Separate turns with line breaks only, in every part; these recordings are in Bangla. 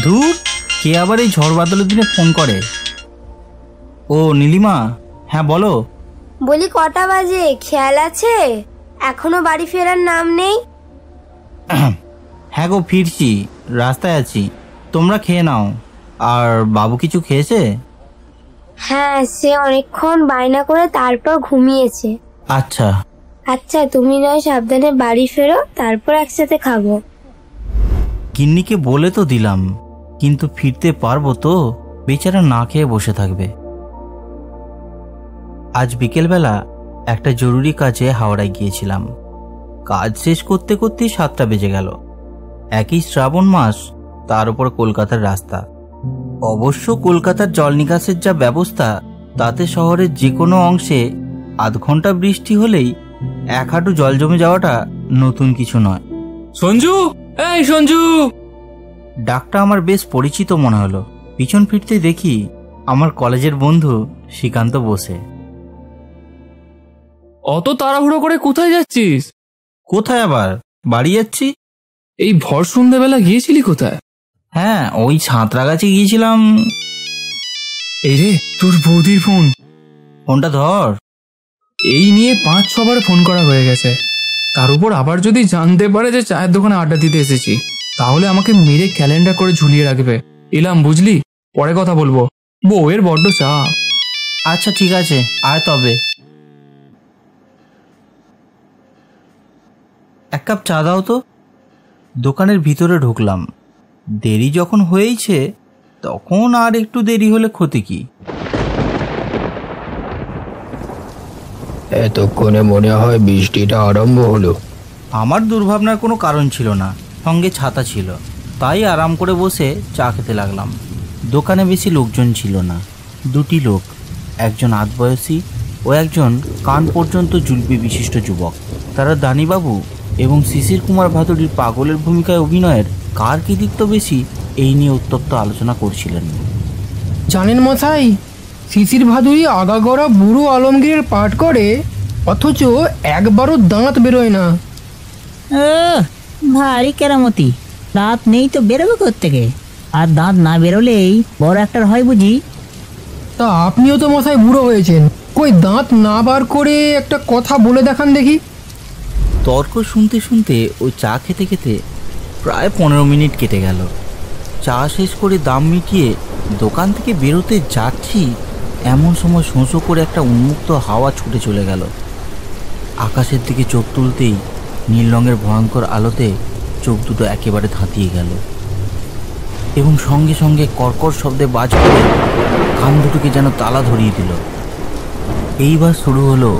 দূর, কে আবার এই ঝড় বাদলের দিনে ফোন করে? ও নীলিমা, হ্যাঁ বলো।
বলি কটা বাজে খেয়াল আছে? এখনো বাড়ি ফেরার নাম নেই।
হ্যাঁ গো, ফিরছি, রাস্তায় আছি। তোমরা খেয়ে নাও। আর বাবু কিছু খেয়েছে?
হ্যাঁ, সে অনেকক্ষণ বায়না করে তারপর ঘুমিয়েছে।
আচ্ছা
আচ্ছা, তুমি নয় সাবধানে বাড়ি ফেরো, তারপর একসাথে খাবো।
গিন্নিকে বলে তো দিলাম, কিন্তু ফিরতে পারবো তো? বেচারা না খেয়ে বসে থাকবে। আজ বিকেলবেলা একটা জরুরি কাজে হাওড়ায় গিয়েছিলাম। কাজ শেষ করতে করতেই 7টা বেজে গেল। একই শ্রাবণ মাস, তার উপর কলকাতার রাস্তা। অবশ্য কলকাতার জল নিকাশের যা ব্যবস্থা, তাতে শহরের যে কোনো অংশে আধ ঘন্টা বৃষ্টি হলেই 1 হাঁটু জল জমে যাওয়াটা নতুন কিছু নয়।
সঞ্জু, এই সঞ্জু!
ডাকটা আমার বেশ পরিচিত মনে হলো। পিছন ফিরতেই দেখি আমার কলেজের বন্ধু শ্রীকান্ত বসে।
অত তাড়াহুড়ো করে কোথায় যাচ্ছিস?
কোথায় আবার, বাড়ি যাচ্ছি।
এই ভর সন্ধ্যাবেলা গিয়েছিলি কোথায়?
হ্যাঁ, ওই সাঁতরাগাছি গিয়েছিলাম।
এই রে, তোর বৌদির ফোন।
ফোনটা ধর।
এই নিয়ে 5-6 বার ফোন করা হয়ে গেছে। তার উপর আবার যদি জানতে পারে যে চায়ের দোকানে আড্ডা দিতে এসেছি, তাহলে আমাকে মেরে ক্যালেন্ডার করে ঝুলিয়ে রাখবে। এলাম, বুঝলি? পরে কথা বলবো, বউয়ের বড্ড চাপ।
আচ্ছা ঠিক আছে, আয় তবে। 1 কাপ চা দাও তো। দোকানের ভিতরে ঢুকলাম। দেরি যখন হয়েছে, তখন আর একটু দেরি হলে ক্ষতি কি?
এতক্ষণে মনে হয় বৃষ্টিটা আরম্ভ হলো।
আমার দুর্ভাবনার কোনো কারণ ছিল না, সঙ্গে ছাতা ছিল। তাই আরাম করে বসে চা খেতে লাগলাম। দোকানে বেশি লোকজন ছিল না। 2টি লোক, একজন আধবয়সী ও একজন কান পর্যন্ত জুলপি বিশিষ্ট যুবক। তারা দানিবাবু এবং শিশির কুমার ভাদুড়ির পাগলের ভূমিকায় অভিনয়ের কার কৃতিত্ব বেশি, এই নিয়ে উত্তপ্ত আলোচনা করছিলেন।
জানেন মশাই, শিশির ভাদুড়ি আগাগোড়া বুড়ো আলমগীরের পাঠ করে, অথচ একবারও দাঁত বেরোয় না।
ভারী কেরামতি। দাঁত নেই তো বেরোবে কোত্থেকে? আর দাঁত না বেরোলেই বড় একটার হয় বুঝি?
তা আপনিও তো মশাই বুড়ো হয়েছেন, কই দাঁত না বার করে একটা কথা বলে দেখান দেখি।
তর্ক শুনতে শুনতে ও চা খেতে খেতে প্রায় 15 মিনিট কেটে গেল। চা শেষ করে দাম মিটিয়ে দোকান থেকে বেরোতে যাচ্ছি, এমন সময় শোঁ করে একটা উন্মুক্ত হাওয়া ছুটে চলে গেল। আকাশের দিকে চোখ তুলতেই নীল রঙের ভয়ঙ্কর আলোতে চোখ দুটো একেবারে ধাঁধিয়ে গেল, এবং সঙ্গে সঙ্গে কর্কর শব্দে বাজ পড়ে কান দুটোকে যেন তালা ধরিয়ে দিল। এইবার শুরু হলো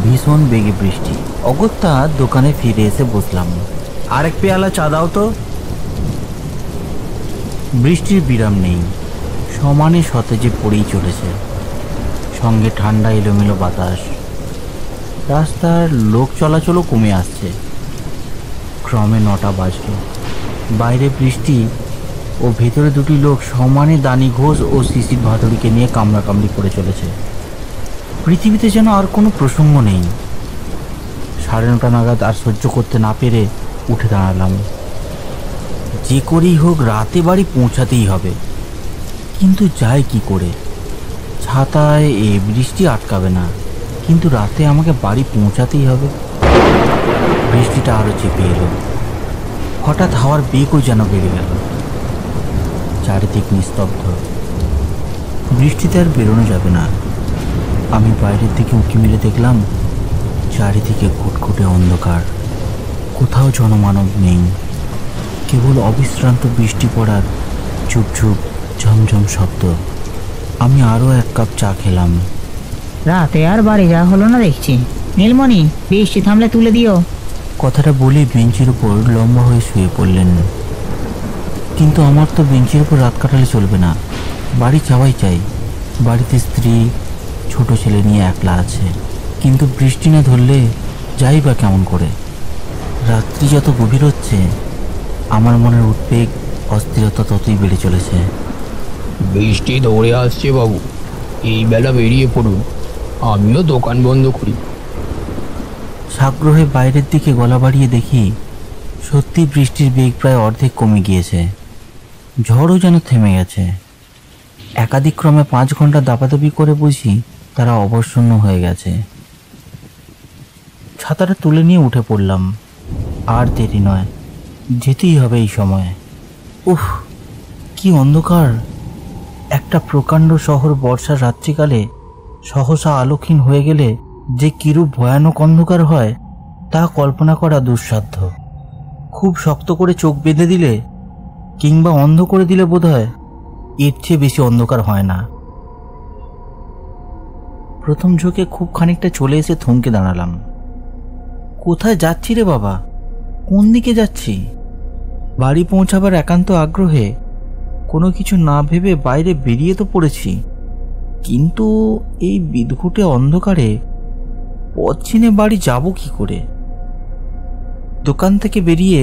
ভীষণ বেগে বৃষ্টি। অগত্যা দোকানে ফিরে এসে বসলাম। আরেক পেয়ালা চা দাও তো। বৃষ্টির বিরাম নেই, সমানে সতেজে পড়েই চলেছে। সঙ্গে ঠান্ডা এলোমেলো বাতাস। রাস্তার লোক চলাচলও কমে আসছে। ক্রমে 9টা বাজল। বাইরে বৃষ্টি ও ভেতরে 2টি লোক সমানে দানি ঘোষ ও শিশির ভাদুড়িকে নিয়ে কামড়াকামড়ি করে চলেছে। পৃথিবীতে যেন আর কোনো প্রসঙ্গ নেই। 9:30 নাগাদ আর সহ্য করতে না পেরে উঠে দাঁড়ালাম। যে করেই হোক রাতে বাড়ি পৌঁছাতেই হবে, কিন্তু যাই কি করে? ছাতায় এ বৃষ্টি আটকাবে না, কিন্তু রাতে আমাকে বাড়ি পৌঁছাতেই হবে। বৃষ্টিটা আরও চেপে এলো। হঠাৎ হাওয়ার বেগও যেন বেড়ে গেল। চারিদিক নিস্তব্ধ। বৃষ্টিতে আর বেরোনো যাবে না। আমি বাইরের দিকে উঁকি মেলে দেখলাম, চারিদিকে ঘুটঘুটে অন্ধকার। কোথাও জনমানব নেই, কেবল অবিশ্রান্ত বৃষ্টি পড়ার ঝুপ ঝুপ ঝমঝম শব্দ। আমি আরও 1 কাপ চা খেলাম।
রাতে আর বাড়ি যাওয়া হলো না দেখছি। নীলমণি, বৃষ্টি থামলে তুলে দিও।
কথাটা বলে বেঞ্চের উপর লম্বা হয়ে শুয়ে পড়লেন। কিন্তু আমার তো বেঞ্চের উপর রাত কাটালে চলবে না, বাড়ি যাওয়াই চাই। বাড়িতে স্ত্রী, ছোট ছেলে নিয়ে একলা আছে। কিন্তু বৃষ্টি না ধরলে যাই বা কেমন করে? রাত্রি যত গভীর হচ্ছে, আমার মনের উদ্বেগ, অস্থিরতা ততই বেড়ে চলেছে।
বৃষ্টি দৌড়ে আসছে বাবু, এই বেলা বেরিয়ে পড়ুন, আমিও দোকান বন্ধ করি।
সাগ্রহে বাইরের দিকে গলা বাড়িয়ে দেখি, সত্যি বৃষ্টির বেগ প্রায় অর্ধেক কমে গিয়েছে। ঝড়ও যেন থেমে গেছে। একাদিক্রমে 5 ঘন্টা দাপাদাপি করে বুঝি তারা অবসন্ন হয়ে গেছে। ছাতাটা তুলে নিয়ে উঠে পড়লাম। আর দেরি নয়, যেতেই হবে এই সময়ে। উফ, কি অন্ধকার! একটা প্রকাণ্ড শহর বর্ষার রাত্রিকালে সহসা আলোকহীন হয়ে গেলে যে কিরূপ ভয়ানক অন্ধকার হয় তা কল্পনা করা দুঃসাধ্য। খুব শক্ত করে চোখ বেঁধে দিলে কিংবা অন্ধ করে দিলে বোধহয় এর চেয়ে বেশি অন্ধকার হয় না। প্রথম ঝোঁকে খুব খানিকটা চলে এসে থমকে দাঁড়ালাম। কোথায় যাচ্ছি রে বাবা? কোন দিকে যাচ্ছি? বাড়ি পৌঁছাবার একান্ত আগ্রহে কোনো কিছু না ভেবে বাইরে বেরিয়ে তো পড়েছি, কিন্তু এই বিদঘুটে অন্ধকারে পথ চিনে বাড়ি যাব কি করে? দোকান থেকে বেরিয়ে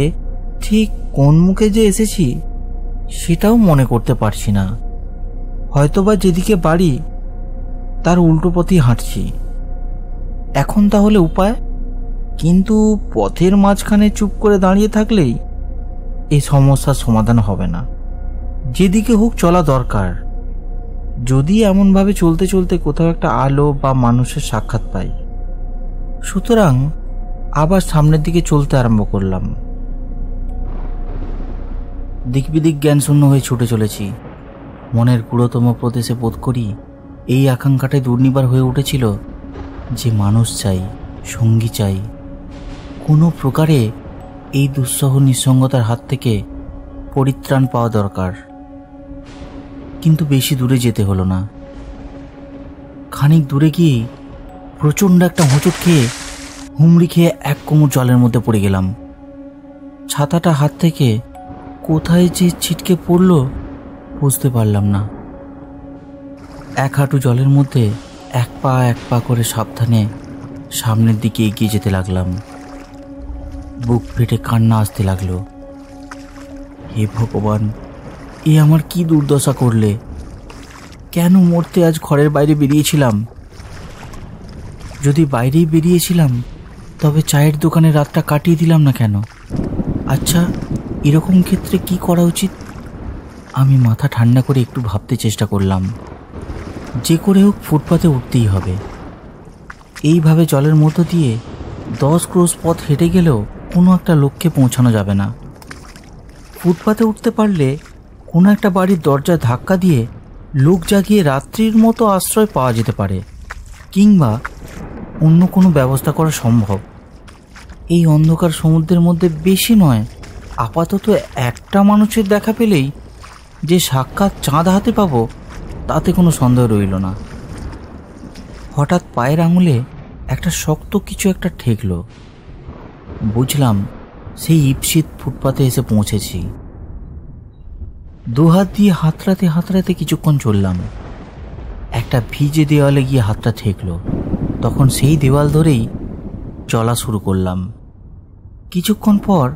ঠিক কোন মুখে যে এসেছি সেটাও মনে করতে পারছি না। হয়তোবা যেদিকে বাড়ি তার উল্টো পথেই হাঁটছি। এখন তাহলে উপায়? কিন্তু পথের মাঝখানে চুপ করে দাঁড়িয়ে থাকলেই এই সমস্যার সমাধান হবে না। যেদিকে হোক চলা দরকার, যদি এমনভাবে চলতে চলতে কোথাও একটা আলো বা মানুষের সাক্ষাৎ পাই। সুতরাং আবার সামনের দিকে চলতে আরম্ভ করলাম। দিক বিদিক জ্ঞানশূন্য হয়ে ছুটে চলেছি। মনের পুরোতম প্রদেশে বোধ করি এই আকাঙ্ক্ষাটাই দুর্নিবার হয়ে উঠেছিল যে মানুষ চাই, সঙ্গী চাই। কোনো প্রকারে এই দুঃসহ নিঃসঙ্গতার হাত থেকে পরিত্রাণ পাওয়া দরকার। কিন্তু বেশি দূরে যেতে হলো না। খানিক দূরে গিয়ে প্রচণ্ড একটা হোঁচট খেয়ে হুমড়ি খেয়ে এক কোমর জলের মধ্যে পড়ে গেলাম। ছাতাটা হাত থেকে কোথায় যে ছিটকে পড়ল বুঝতে পারলাম না। এক হাঁটু জলের মধ্যে এক পা করে সাবধানে সামনের দিকে এগিয়ে যেতে লাগলাম। বুক ফেটে কান্না আসতে লাগলো। হে ভগবান, এ আমার কি দুর্দশা করলে! কেন মরতে আজ ঘরের বাইরে বেরিয়েছিলাম? যদি বাইরেই বেরিয়েছিলাম তবে চায়ের দোকানে রাতটা কাটিয়ে দিলাম না কেন? আচ্ছা, এরকম ক্ষেত্রে কি করা উচিত? আমি মাথা ঠান্ডা করে একটু ভাবতে চেষ্টা করলাম। যে করে হোক ফুটপাতে উঠতেই হবে। এইভাবে জলের মধ্য দিয়ে 10 ক্রোশ পথ হেঁটে গেলেও কোনো একটা লক্ষ্যে পৌঁছানো যাবে না। ফুটপাতে উঠতে পারলে কোনো একটা বাড়ির দরজায় ধাক্কা দিয়ে লোক জাগিয়ে রাত্রির মতো আশ্রয় পাওয়া যেতে পারে, কিংবা অন্য কোনো ব্যবস্থা করা সম্ভব। এই অন্ধকার সমুদ্রের মধ্যে বেশি নয়, আপাতত একটা মানুষের দেখা পেলেই যে সাক্ষাৎ চাঁদ হাতে পাবো তাতে কোনো সন্দেহ রইল না। হঠাৎ পায়ের আঙুলে একটা শক্ত কিছু একটা ঠেকল। বুঝলাম সেই ইপসিত ফুটপাতে এসে পৌঁছেছি। দুহাত দিয়ে হাতড়াতে হাতড়াতে কিছুক্ষণ চললাম। একটা ভিজে দেওয়ালে গিয়ে হাতটা ঠেকল। তখন সেই দেওয়াল ধরেই চলা শুরু করলাম। কিছুক্ষণ পর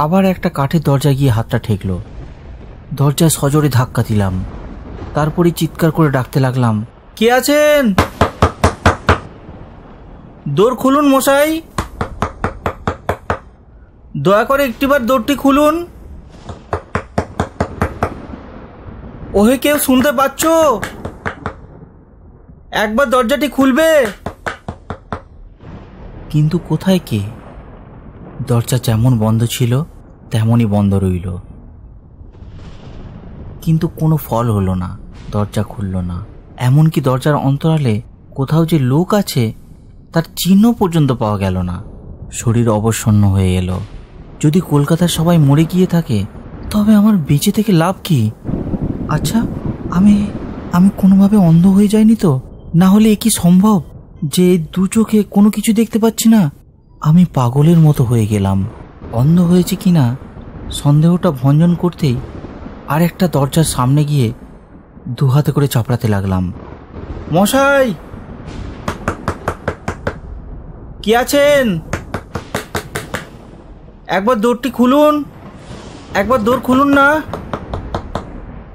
আবার একটা কাঠের দরজা গিয়ে হাতটা ঠেকল। দরজায় সজোরে ধাক্কা দিলাম। তারপরে চিৎকার করে ডাকতে লাগলাম, কে আছেন? দোর খুলুন মশাই, দয়া করে একটিবার দোরটি খুলুন। ওহে, কেউ শুনতে পাচ্ছ? একবার দরজাটি খুলবে। কিন্তু কোথায় কে? দরজা যেমন বন্ধ ছিল তেমনই বন্ধ রইল। কিন্তু কোনো ফল হলো না, দরজা খুলল না। এমনকি দরজার অন্তরালে কোথাও যে লোক আছে তার চিহ্ন পর্যন্ত পাওয়া গেল না। শরীর অবসন্ন হয়ে এলো। যদি কলকাতার সবাই মরে গিয়ে থাকে তবে আমার বেঁচে থেকে লাভ কি? আচ্ছা, আমি কোনোভাবে অন্ধ হয়ে যাইনি তো? না হলে এ কি সম্ভব যে দু চোখে কোনো কিছু দেখতে পাচ্ছি না? আমি পাগলের মতো হয়ে গেলাম। অন্ধ হয়েছে কিনা সন্দেহটা ভঞ্জন করতেই আর একটা দরজার সামনে গিয়ে দু হাতে করে চাপড়াতে লাগলাম। মশাই, কে আছেন? একবার দোরটি খুলুন, একবার দোর খুলুন না।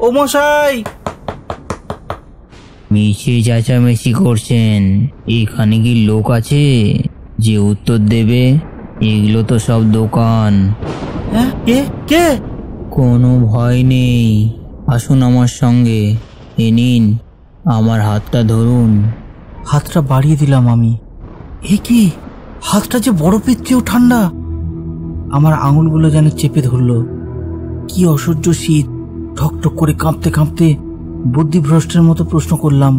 ও মশাই!
মিছে চেঁচামেচি করছেন, এখানে কি লোক আছে যে উত্তর দেবে? এগুলো তো সব দোকান।
হ্যাঁ, কে কে?
কোনো ভয় নেই, আসুন আমার সঙ্গে। এ নিন, আমার হাতটা ধরুন।
হাতটা বাড়িয়ে দিলাম আমি। এ কি, হাতটা যে বরফের চেয়েও ঠান্ডা। আমার আঙুলগুলো যেন চেপে ধরলো। কি অসহ্য শীত। ঠকঠক করে কাঁপতে কাঁপতে বুদ্ধিভ্রষ্টের মতো প্রশ্ন করলাম,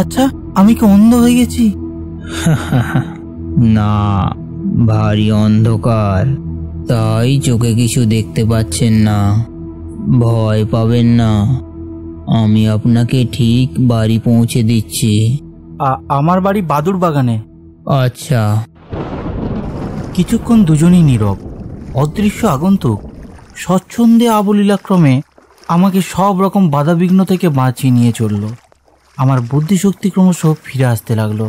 আচ্ছা আমি কি অন্ধ হয়ে গেছি?
না, ভারী অন্ধকার, তাই চোখে কিছু দেখতে পাচ্ছেন না। ভয় পাবেন না, আমি আপনাকে ঠিক বাড়ি পৌঁছে দিচ্ছি।
আমার বাড়ি বাদুর বাগানে।
আচ্ছা।
কিছুক্ষণ দুজনেই নীরব। অদৃশ্য আগন্তুক স্বচ্ছন্দে আবলীলাক্রমে আমাকে সব রকম বাধাবিঘ্ন থেকে বাঁচিয়ে নিয়ে চলল। আমার বুদ্ধিশক্তি ক্রমশ ফিরে আসতে লাগলো।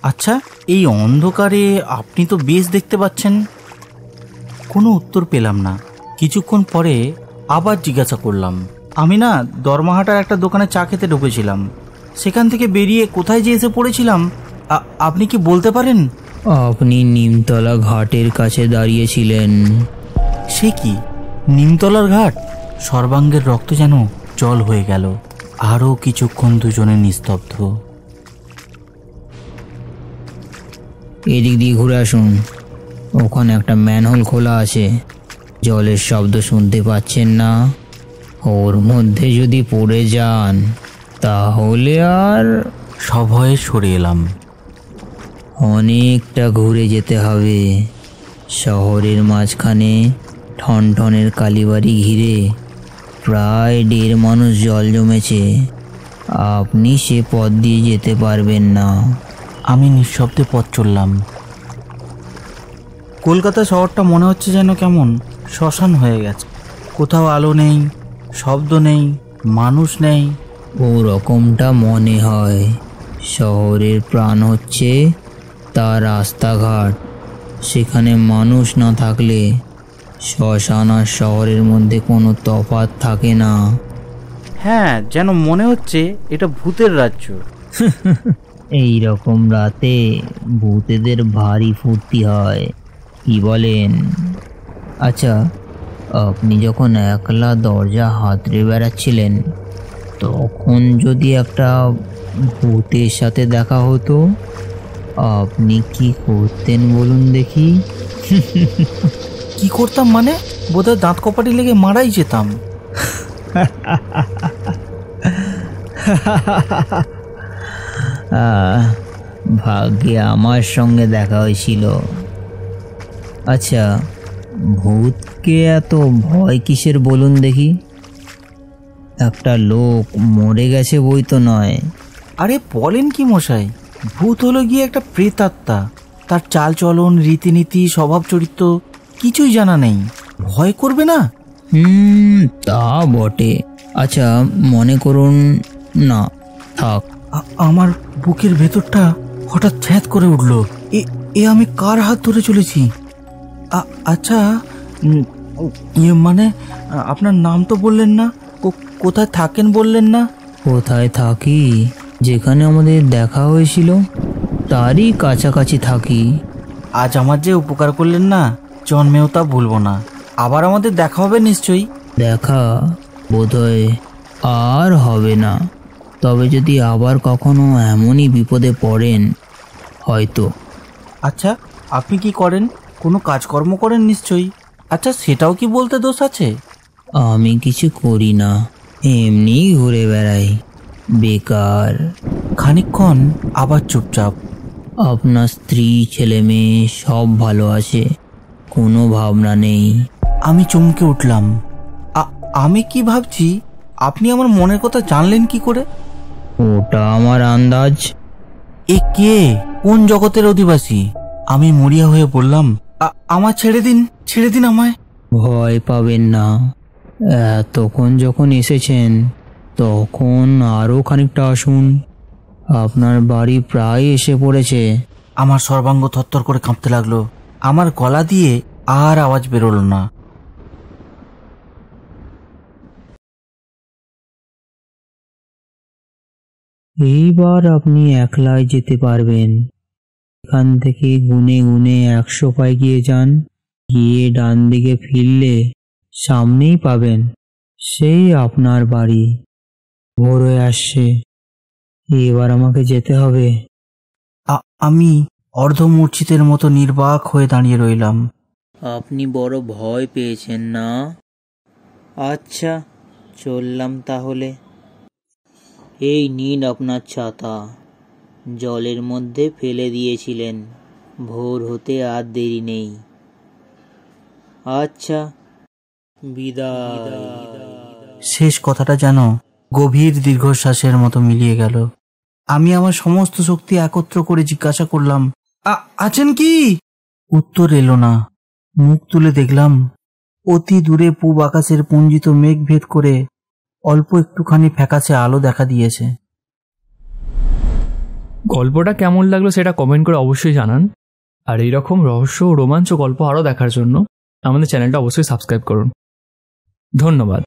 আচ্ছা, এই অন্ধকারে আপনি তো বেশ দেখতে পাচ্ছেন। কোনো উত্তর পেলাম না। কিছুক্ষণ পরে আবার জিজ্ঞাসা করলাম, আমি না দরমাহাটার একটা দোকানে চা খেতে ঢুকেছিলাম, সেখান থেকে বেরিয়ে কোথায় যে এসে পড়েছিলাম আপনি কি বলতে পারেন?
আপনি নিমতলা ঘাটের কাছে দাঁড়িয়েছিলেন।
সে কি, নিমতলার ঘাট? সর্বাঙ্গের রক্ত যেন জল হয়ে গেল। আরও কিছুক্ষণ দুজনে নিস্তব্ধ।
এদিক দিয়ে ঘুরে আসুন, ওখানে একটা ম্যানহোল খোলা আছে। জলের শব্দ শুনতে পাচ্ছেন না? ওর মধ্যে যদি পড়ে যান তাহলে আর।
সভয়ে সরে এলাম।
অনেকটা ঘুরে যেতে হবে। শহরের মাঝখানে ঠনঠনের কালীবাড়ি ঘিরে প্রায় 1.5 মানুষ জল জমেছে। আপনি সে পথ দিয়ে যেতে পারবেন না।
আমি নিঃশব্দে পথ চললাম। কলকাতা শহরটা মনে হচ্ছে যেন কেমন শ্মশান হয়ে গেছে। কোথাও আলো নেই, শব্দ নেই, মানুষ নেই।
ও রকমটা মনে হয়। শহরের প্রাণ হচ্ছে তার রাস্তাঘাট। সেখানে মানুষ না থাকলে শ্মশান আর শহরের মধ্যে কোনো তফাৎ থাকে না।
হ্যাঁ, যেন মনে হচ্ছে এটা ভূতের রাজ্য।
এই রকম রাতে ভূতেদের ভারী ফুর্তি হয়, কি বলেন? আচ্ছা, আপনি যখন একলা দরজা হাতড়ে বেড়াচ্ছিলেন তখন যদি একটা ভূতের সাথে দেখা হতো, আপনি কি করতেন বলুন দেখি?
কি করতাম মানে? বোধহয় দাঁত কপাটি লেগে মারাই যেতাম।
ভাগ্যে আমার সঙ্গে দেখা হয়েছিল। আচ্ছা, ভূতকে এত ভয় কিসের বলুন দেখি? একটা লোক মরে গেছে বই তো নয়।
আরে বলেন কি মশাই, ভূত হলো গিয়ে একটা প্রেতাত্মা। তার চাল চলন, রীতিনীতি, স্বভাব চরিত্র কিছুই জানা নেই। ভয় করবে না?
তা বটে। আচ্ছা, মনে করুন না, থাক।
আমার বুকের ভেতরটা হঠাৎ ছ্যাঁত করে উঠল। এ আমি কার হাত ধরে চলেছি? আচ্ছা, মানে আপনার নাম তো বললেন না, কোথায় থাকেন বললেন না?
কোথায় থাকি? যেখানে আমাদের দেখা হয়েছিল তারই কাছাকাছি থাকি।
আজ আমার যে উপকার করলেন না, জন্মেও তা ভুলবো না। আবার আমাদের দেখা হবে নিশ্চয়ই।
দেখা বোধহয় আর হবে না, তবে যদি আবার কখনো এমনই বিপদে পড়েন হয়তো।
আচ্ছা, আপনি কি করেন? কোনো কাজকর্ম করেন নিশ্চয়ই। আচ্ছা, সেটাও কি বলতে দোষ আছে?
আমি কিছু করি না, এমনি ঘুরে বেড়াই, বেকার।
খানিকক্ষণ আবার চুপচাপ।
আপনার স্ত্রী, ছেলে মেয়ে সব ভালো আছে, কোনো ভাবনা নেই?
আমি চমকে উঠলাম। আমি কি ভাবছি? আপনি আমার মনের কথা জানলেন কি করে?
ওটা আমার আন্দাজ।
এ কে? কোন জগতের অধিবাসী? আমি মরিয়া হয়ে বললাম, আমার ছেড়ে দিন, ছেড়ে দিন আমায়।
ভয় পাবেন না, এতক্ষণ যখন এসেছেন তখন আরও খানিকটা আসুন। আপনার বাড়ি প্রায় এসে পড়েছে।
আমার সর্বাঙ্গ থরথর করে কাঁপতে লাগলো। আমার গলা দিয়ে আর আওয়াজ বেরোলো না।
এইবার আপনি একলাই যেতে পারবেন। এখান থেকে গুনে গুনে 100 পায়ে গিয়ে যান। গিয়ে ডান দিকে ফিরলে সামনেই পাবেন সেই আপনার বাড়ি। ভোর হয়ে আসছে, এবার আমাকে যেতে হবে।
আমি অর্ধমূর্ছিতের মতো নির্বাক হয়ে দাঁড়িয়ে রইলাম।
আপনি বড় ভয় পেয়েছেন না? আচ্ছা, চললাম তাহলে। এই নিন আপনার ছাতা, জলের মধ্যে ফেলে দিয়েছিলেন, ভোর হতে আর দেরি নেই। আচ্ছা, বিদায়।
শেষ কথাটা যেন গভীর দীর্ঘশ্বাসের মতো মিলিয়ে গেল। আমি আমার সমস্ত শক্তি একত্র করে জিজ্ঞাসা করলাম, আছেন কি? উত্তর এলো না। মুখ তুলে দেখলাম অতি দূরে পূব আকাশের পুঞ্জিত মেঘ ভেদ করে অল্প একটুখানি ফ্যাকাশে আলো দেখা দিয়েছে।
গল্পটা কেমন লাগলো সেটা কমেন্ট করে অবশ্যই জানান। আর এইরকম রহস্য ও রোমাঞ্চ গল্প আরও দেখার জন্য আমাদের চ্যানেলটা অবশ্যই সাবস্ক্রাইব করুন। ধন্যবাদ।